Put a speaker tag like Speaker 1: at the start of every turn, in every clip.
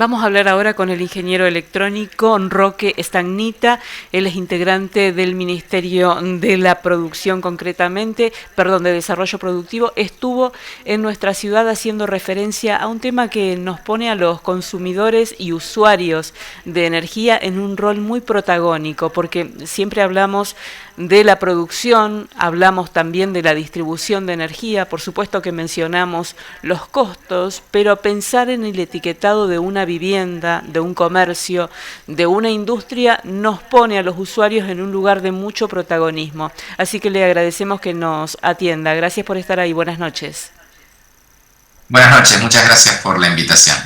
Speaker 1: Vamos a hablar ahora con el ingeniero electrónico Roque Stagnita. Él es integrante del Ministerio de la Producción, de Desarrollo Productivo. Estuvo en nuestra ciudad haciendo referencia a un tema que nos pone a los consumidores y usuarios de energía en un rol muy protagónico, porque siempre hablamos de la producción, hablamos también de la distribución de energía, por supuesto que mencionamos los costos, pero pensar en el etiquetado de una vivienda, de un comercio, de una industria, nos pone a los usuarios en un lugar de mucho protagonismo. Así que le agradecemos que nos atienda. Gracias por estar ahí. Buenas noches.
Speaker 2: Buenas noches, muchas gracias por la invitación.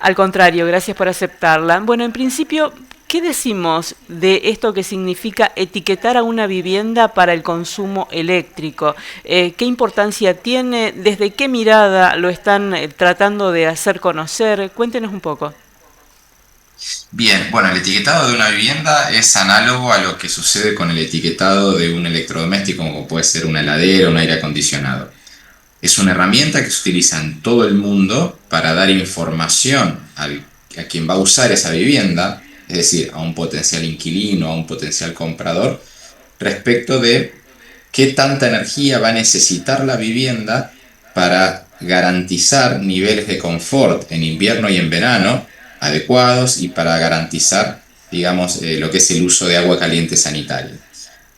Speaker 1: Al contrario, gracias por aceptarla. Bueno, en principio, ¿qué decimos de esto que significa etiquetar a una vivienda para el consumo eléctrico? ¿Qué importancia tiene? ¿Desde qué mirada lo están tratando de hacer conocer? Cuéntenos un poco.
Speaker 2: Bien, bueno, el etiquetado de una vivienda es análogo a lo que sucede con el etiquetado de un electrodoméstico, como puede ser una heladera o un aire acondicionado. Es una herramienta que se utiliza en todo el mundo para dar información a quien va a usar esa vivienda, es decir, a un potencial inquilino, a un potencial comprador, respecto de qué tanta energía va a necesitar la vivienda para garantizar niveles de confort en invierno y en verano adecuados y para garantizar, digamos, lo que es el uso de agua caliente sanitaria.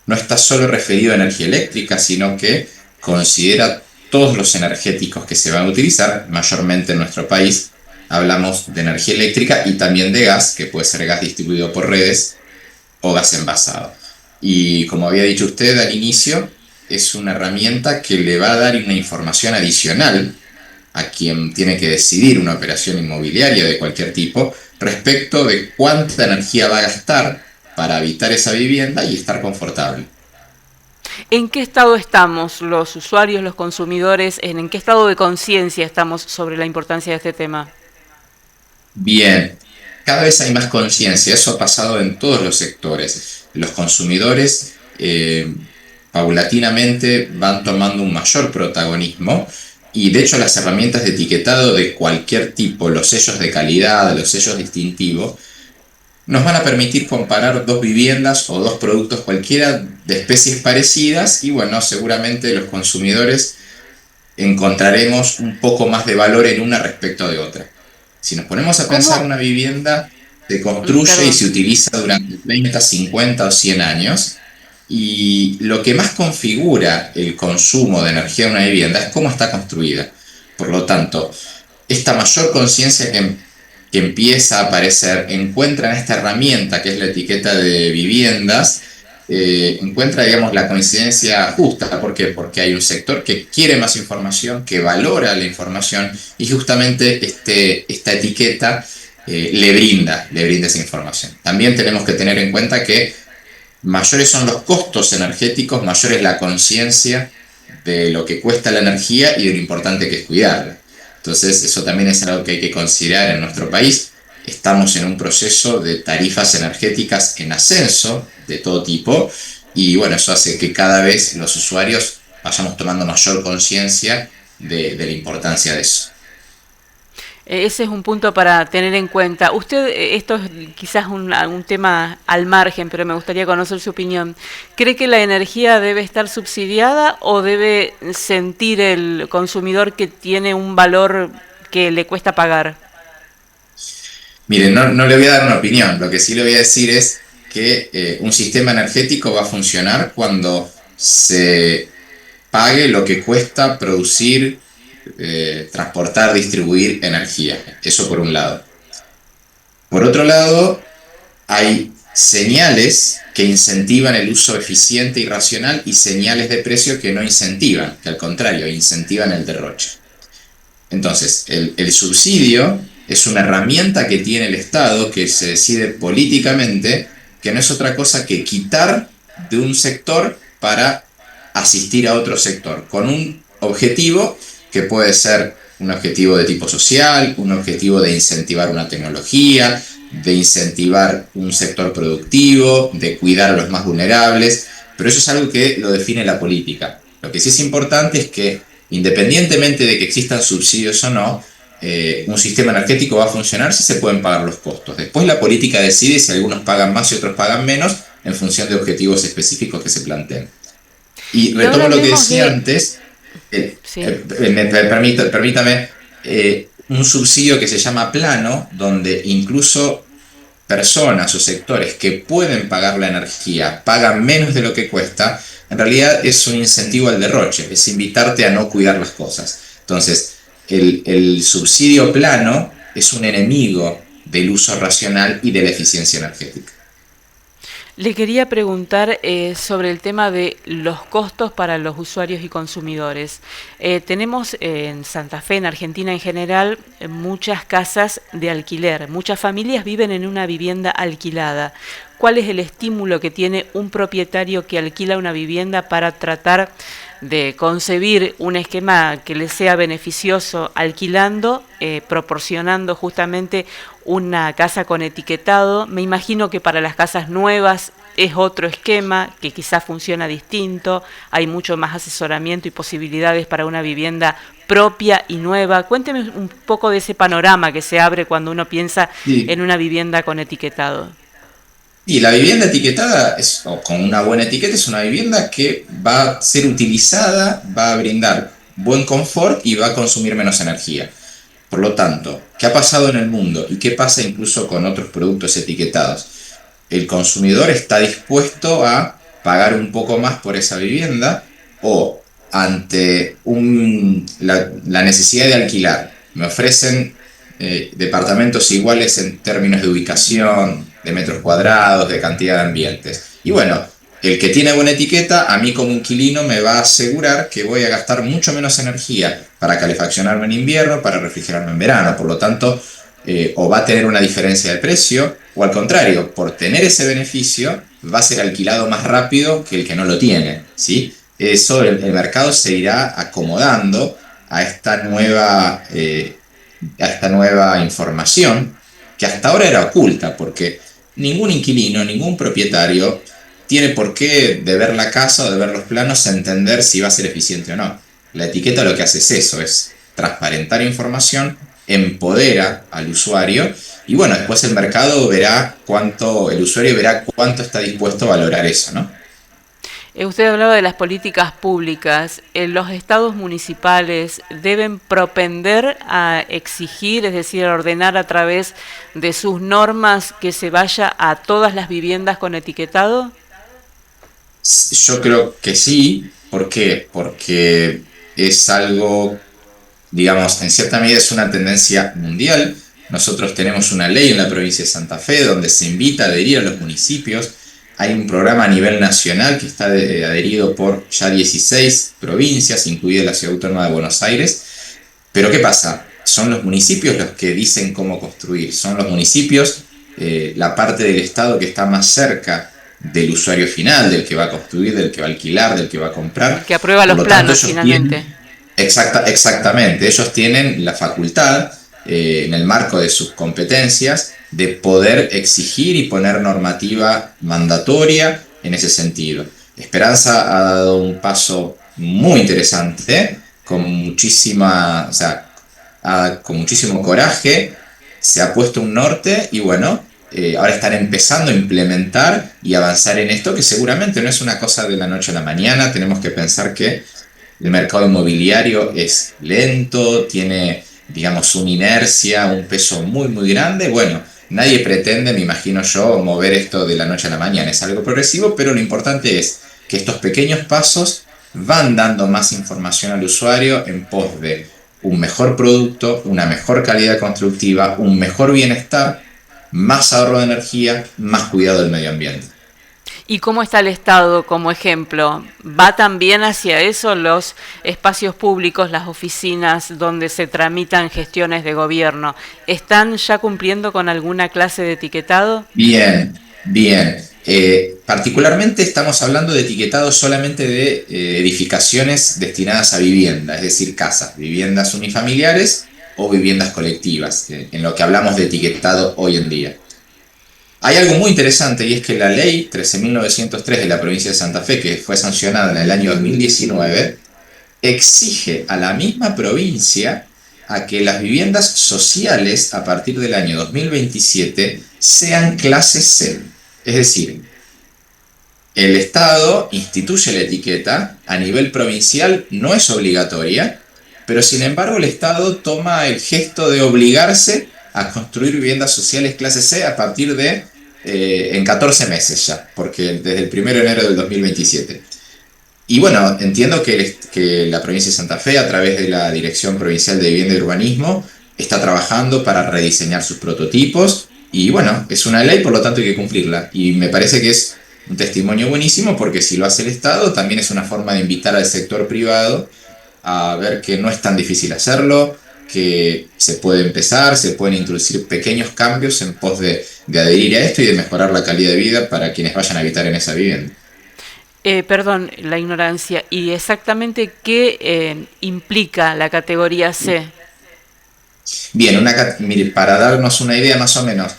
Speaker 2: No está solo referido a energía eléctrica, sino que considera todos los energéticos que se van a utilizar, mayormente en nuestro país. Hablamos de energía eléctrica y también de gas, que puede ser gas distribuido por redes o gas envasado. Y como había dicho usted al inicio, es una herramienta que le va a dar una información adicional a quien tiene que decidir una operación inmobiliaria de cualquier tipo respecto de cuánta energía va a gastar para habitar esa vivienda y estar confortable.
Speaker 1: ¿En qué estado estamos los usuarios, los consumidores? ¿En qué estado de conciencia estamos sobre la importancia de este tema?
Speaker 2: Bien, cada vez hay más conciencia, eso ha pasado en todos los sectores. Los consumidores paulatinamente van tomando un mayor protagonismo y de hecho las herramientas de etiquetado de cualquier tipo, los sellos de calidad, los sellos distintivos, nos van a permitir comparar dos viviendas o dos productos cualquiera de especies parecidas y bueno, seguramente los consumidores encontraremos un poco más de valor en una respecto de otra. Si nos ponemos a pensar,
Speaker 1: ¿Cómo?
Speaker 2: una vivienda se construye y
Speaker 1: Perdón.
Speaker 2: se utiliza durante 30, 50 o 100 años y lo que más configura el consumo de energía de una vivienda es cómo está construida. Por lo tanto, esta mayor conciencia que empieza a aparecer encuentra en esta herramienta que es la etiqueta de viviendas, encuentra, digamos, la coincidencia justa. ¿Por qué? Porque hay un sector que quiere más información, que valora la información y justamente esta etiqueta le brinda esa información. También tenemos que tener en cuenta que mayores son los costos energéticos, mayor es la conciencia de lo que cuesta la energía y de lo importante que es cuidarla. Entonces, eso también es algo que hay que considerar en nuestro país. Estamos en un proceso de tarifas energéticas en ascenso de todo tipo y bueno, eso hace que cada vez los usuarios vayamos tomando mayor conciencia de la importancia de eso.
Speaker 1: Ese es un punto para tener en cuenta. Usted, esto es quizás un tema al margen, pero me gustaría conocer su opinión. ¿Cree que la energía debe estar subsidiada o debe sentir el consumidor que tiene un valor que le cuesta pagar?
Speaker 2: Miren, no le voy a dar una opinión, lo que sí le voy a decir es que un sistema energético va a funcionar cuando se pague lo que cuesta producir, transportar, distribuir energía. Eso por un lado. Por otro lado, hay señales que incentivan el uso eficiente y racional y señales de precio que no incentivan, que al contrario, incentivan el derroche. Entonces, el subsidio es una herramienta que tiene el Estado que se decide políticamente, que no es otra cosa que quitar de un sector para asistir a otro sector, con un objetivo que puede ser un objetivo de tipo social, un objetivo de incentivar una tecnología, de incentivar un sector productivo, de cuidar a los más vulnerables, pero eso es algo que lo define la política. Lo que sí es importante es que, independientemente de que existan subsidios o no, un sistema energético va a funcionar si se pueden pagar los costos. Después la política decide si algunos pagan más y otros pagan menos en función de objetivos específicos que se planteen. Y
Speaker 1: Y ahora
Speaker 2: retomo lo que
Speaker 1: hablemos
Speaker 2: decía
Speaker 1: de...
Speaker 2: antes,
Speaker 1: Sí.
Speaker 2: permítame, un subsidio que se llama plano, donde incluso personas o sectores que pueden pagar la energía pagan menos de lo que cuesta, en realidad es un incentivo al derroche, es invitarte a no cuidar las cosas. Entonces, el subsidio plano es un enemigo del uso racional y de la eficiencia energética.
Speaker 1: Le quería preguntar sobre el tema de los costos para los usuarios y consumidores. Tenemos en Santa Fe, en Argentina en general, muchas casas de alquiler. Muchas familias viven en una vivienda alquilada. ¿Cuál es el estímulo que tiene un propietario que alquila una vivienda para tratar de concebir un esquema que le sea beneficioso alquilando, proporcionando justamente una casa con etiquetado? Me imagino que para las casas nuevas es otro esquema que quizás funciona distinto, hay mucho más asesoramiento y posibilidades para una vivienda propia y nueva. Cuénteme un poco de ese panorama que se abre cuando uno piensa en
Speaker 2: Sí.
Speaker 1: una vivienda con etiquetado.
Speaker 2: Y la vivienda etiquetada, o con una buena etiqueta, es una vivienda que va a ser utilizada, va a brindar buen confort y va a consumir menos energía. Por lo tanto, ¿qué ha pasado en el mundo y qué pasa incluso con otros productos etiquetados? El consumidor está dispuesto a pagar un poco más por esa vivienda, o ante la necesidad de alquilar, me ofrecen departamentos iguales en términos de ubicación, de metros cuadrados, de cantidad de ambientes. Y bueno, el que tiene buena etiqueta, a mí como inquilino me va a asegurar que voy a gastar mucho menos energía para calefaccionarme en invierno, para refrigerarme en verano. Por lo tanto, o va a tener una diferencia de precio, o al contrario, por tener ese beneficio, va a ser alquilado más rápido que el que no lo tiene, ¿sí? Eso, el mercado se irá acomodando a a esta nueva información que hasta ahora era oculta, porque ningún inquilino, ningún propietario tiene por qué, de ver la casa o de ver los planos, entender si va a ser eficiente o no. La etiqueta lo que hace es eso, es transparentar información, empodera al usuario, y bueno, después el mercado verá cuánto, el usuario verá cuánto está dispuesto a valorar eso, ¿no?
Speaker 1: Usted hablaba de las políticas públicas. ¿Los estados municipales deben propender a exigir, es decir, a ordenar a través de sus normas que se vaya a todas las viviendas con etiquetado?
Speaker 2: Yo creo que sí. ¿Por qué? Porque es algo, digamos, en cierta medida es una tendencia mundial. Nosotros tenemos una ley en la provincia de Santa Fe donde se invita a adherir a los municipios. Hay un programa a nivel nacional que está adherido por ya 16 provincias, incluida la Ciudad Autónoma de Buenos Aires. Pero ¿qué pasa? Son los municipios los que dicen cómo construir. Son los municipios, la parte del Estado que está más cerca del usuario final, del que va a construir, del que va a alquilar, del que va a comprar.
Speaker 1: El que aprueba
Speaker 2: Por
Speaker 1: los
Speaker 2: lo tanto,
Speaker 1: planos
Speaker 2: ellos tienen,
Speaker 1: finalmente.
Speaker 2: exactamente, ellos tienen la facultad, en el marco de sus competencias, de poder exigir y poner normativa mandatoria en ese sentido. Esperanza ha dado un paso muy interesante, con muchísima, o sea, con muchísimo coraje, se ha puesto un norte y bueno, ahora están empezando a implementar y avanzar en esto, que seguramente no es una cosa de la noche a la mañana. Tenemos que pensar que el mercado inmobiliario es lento, tiene, digamos, una inercia, un peso muy, muy grande. Bueno, nadie pretende, me imagino yo, mover esto de la noche a la mañana. Es algo progresivo, pero lo importante es que estos pequeños pasos van dando más información al usuario en pos de un mejor producto, una mejor calidad constructiva, un mejor bienestar, más ahorro de energía, más cuidado del medio ambiente.
Speaker 1: ¿Y cómo está el Estado como ejemplo? ¿Va también hacia eso los espacios públicos, las oficinas donde se tramitan gestiones de gobierno? ¿Están ya cumpliendo con alguna clase de etiquetado?
Speaker 2: Bien, bien. Particularmente estamos hablando de etiquetado solamente de edificaciones destinadas a vivienda, es decir, casas, viviendas unifamiliares o viviendas colectivas, en lo que hablamos de etiquetado hoy en día. Hay algo muy interesante, y es que la ley 13.903 de la provincia de Santa Fe, que fue sancionada en el año 2019, exige a la misma provincia a que las viviendas sociales a partir del año 2027 sean clase C. Es decir, el Estado instituye la etiqueta, a nivel provincial no es obligatoria, pero sin embargo el Estado toma el gesto de obligarse a construir viviendas sociales clase C a partir de en 14 meses ya, porque desde el 1 de enero del 2027. Y bueno, entiendo que la provincia de Santa Fe, a través de la Dirección Provincial de Vivienda y Urbanismo, está trabajando para rediseñar sus prototipos. Y bueno, es una ley, por lo tanto hay que cumplirla. Y me parece que es un testimonio buenísimo, porque si lo hace el Estado, también es una forma de invitar al sector privado a ver que no es tan difícil hacerlo, que se puede empezar, se pueden introducir pequeños cambios en pos de adherir a esto y de mejorar la calidad de vida para quienes vayan a habitar en esa vivienda.
Speaker 1: Perdón, la ignorancia. ¿Y exactamente qué implica la categoría C?
Speaker 2: Bien, mire, para darnos una idea más o menos,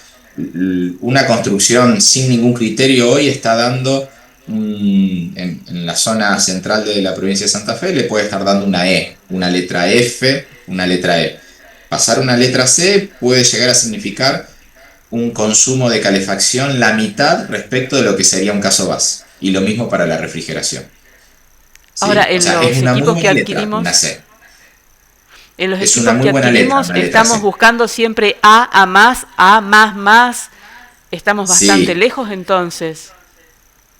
Speaker 2: una construcción sin ningún criterio hoy está dando, en la zona central de la provincia de Santa Fe, le puede estar dando una E, una letra F, una letra E. Pasar una letra C puede llegar a significar un consumo de calefacción la mitad respecto de lo que sería un caso base. Y lo mismo para la refrigeración.
Speaker 1: Ahora,
Speaker 2: ¿Sí? O
Speaker 1: en
Speaker 2: sea, es
Speaker 1: los
Speaker 2: una muy
Speaker 1: equipos que
Speaker 2: buena letra,
Speaker 1: adquirimos,
Speaker 2: una C.
Speaker 1: en los
Speaker 2: Es
Speaker 1: equipos
Speaker 2: una muy
Speaker 1: que
Speaker 2: buena letra,
Speaker 1: adquirimos
Speaker 2: una letra
Speaker 1: estamos
Speaker 2: C.
Speaker 1: buscando siempre A más, más. Estamos bastante
Speaker 2: Sí,
Speaker 1: lejos entonces.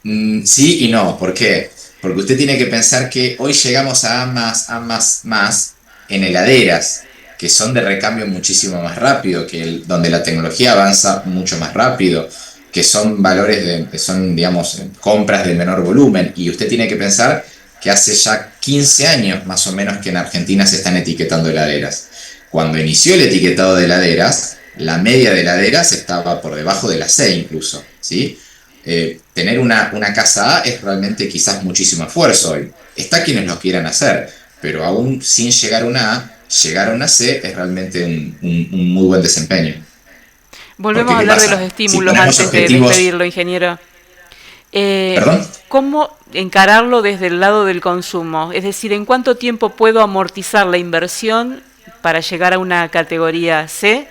Speaker 2: sí y no. ¿Por qué? Porque usted tiene que pensar que hoy llegamos a más en heladeras, que son de recambio muchísimo más rápido, donde la tecnología avanza mucho más rápido, que son son, digamos, compras de menor volumen. Y usted tiene que pensar que hace ya 15 años más o menos que en Argentina se están etiquetando heladeras. Cuando inició el etiquetado de heladeras, la media de heladeras estaba por debajo de la C incluso, ¿sí? Tener una casa A es realmente quizás muchísimo esfuerzo hoy. Está quienes lo quieran hacer, pero aún sin llegar a una A, llegar a una C es realmente un muy buen desempeño.
Speaker 1: Volvemos
Speaker 2: Porque,
Speaker 1: a
Speaker 2: ¿qué
Speaker 1: hablar de los
Speaker 2: pasa? Si
Speaker 1: estímulos
Speaker 2: ponemos
Speaker 1: antes de
Speaker 2: objetivos...
Speaker 1: despedirlo, ingeniero. Eh,
Speaker 2: ¿Perdón?
Speaker 1: ¿Cómo encararlo desde el lado del consumo? Es decir, ¿en cuánto tiempo puedo amortizar la inversión para llegar a una categoría C?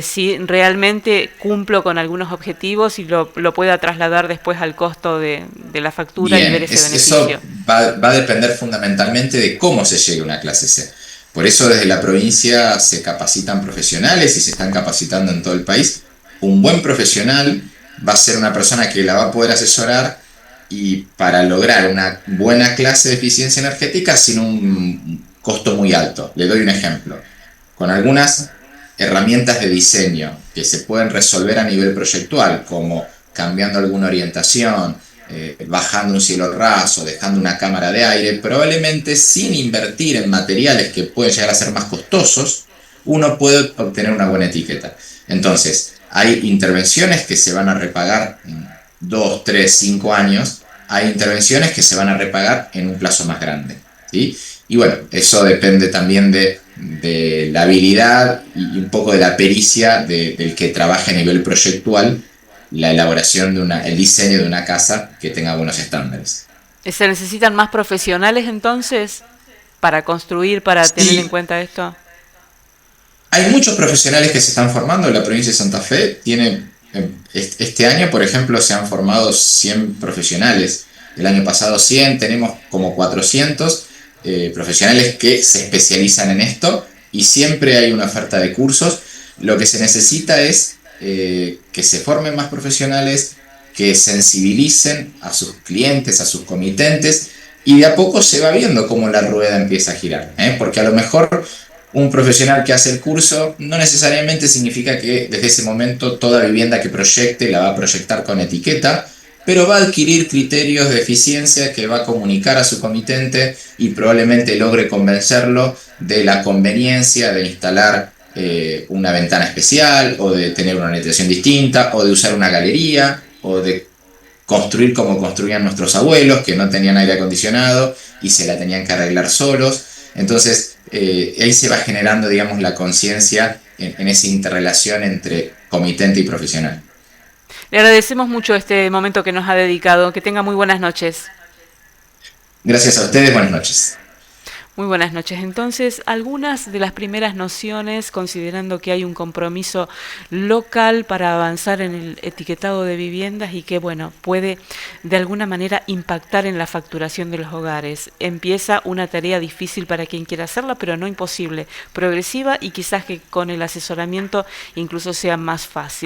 Speaker 1: Si realmente cumplo con algunos objetivos y lo pueda trasladar después al costo de la factura y ver
Speaker 2: Bien,
Speaker 1: ese
Speaker 2: eso
Speaker 1: beneficio.
Speaker 2: va a depender fundamentalmente de cómo se llegue a una clase C. Por eso desde la provincia se capacitan profesionales y se están capacitando en todo el país. Un buen profesional va a ser una persona que la va a poder asesorar y para lograr una buena clase de eficiencia energética sin un costo muy alto. Le doy un ejemplo. Con algunas herramientas de diseño que se pueden resolver a nivel proyectual, como cambiando alguna orientación, bajando un cielo raso, dejando una cámara de aire, probablemente sin invertir en materiales que pueden llegar a ser más costosos, uno puede obtener una buena etiqueta. Entonces, hay intervenciones que se van a repagar en 2, 3, 5 años, hay intervenciones que se van a repagar en un plazo más grande, ¿sí? Y bueno, eso depende también de la habilidad y un poco de la pericia del que trabaje a nivel proyectual la elaboración el diseño de una casa que tenga buenos estándares.
Speaker 1: ¿Se necesitan más profesionales entonces para construir, para tener en
Speaker 2: Sí,
Speaker 1: cuenta esto?
Speaker 2: hay muchos profesionales que se están formando. La provincia de Santa Fe tiene, este año, por ejemplo, se han formado 100 profesionales. El año pasado 100, tenemos como 400 profesionales que se especializan en esto y siempre hay una oferta de cursos. Lo que se necesita es que se formen más profesionales, que sensibilicen a sus clientes, a sus comitentes, y de a poco se va viendo cómo la rueda empieza a girar, porque a lo mejor un profesional que hace el curso no necesariamente significa que desde ese momento toda vivienda que proyecte la va a proyectar con etiqueta, pero va a adquirir criterios de eficiencia que va a comunicar a su comitente y probablemente logre convencerlo de la conveniencia de instalar una ventana especial, o de tener una orientación distinta, o de usar una galería, o de construir como construían nuestros abuelos, que no tenían aire acondicionado y se la tenían que arreglar solos. Entonces, ahí se va generando, digamos, la conciencia en esa interrelación entre comitente y profesional.
Speaker 1: Le agradecemos mucho este momento que nos ha dedicado. Que tenga muy buenas noches.
Speaker 2: Gracias a ustedes, buenas noches.
Speaker 1: Muy buenas noches. Entonces, algunas de las primeras nociones, considerando que hay un compromiso local para avanzar en el etiquetado de viviendas y que, bueno, puede de alguna manera impactar en la facturación de los hogares. Empieza una tarea difícil para quien quiera hacerla, pero no imposible, progresiva y quizás que con el asesoramiento incluso sea más fácil.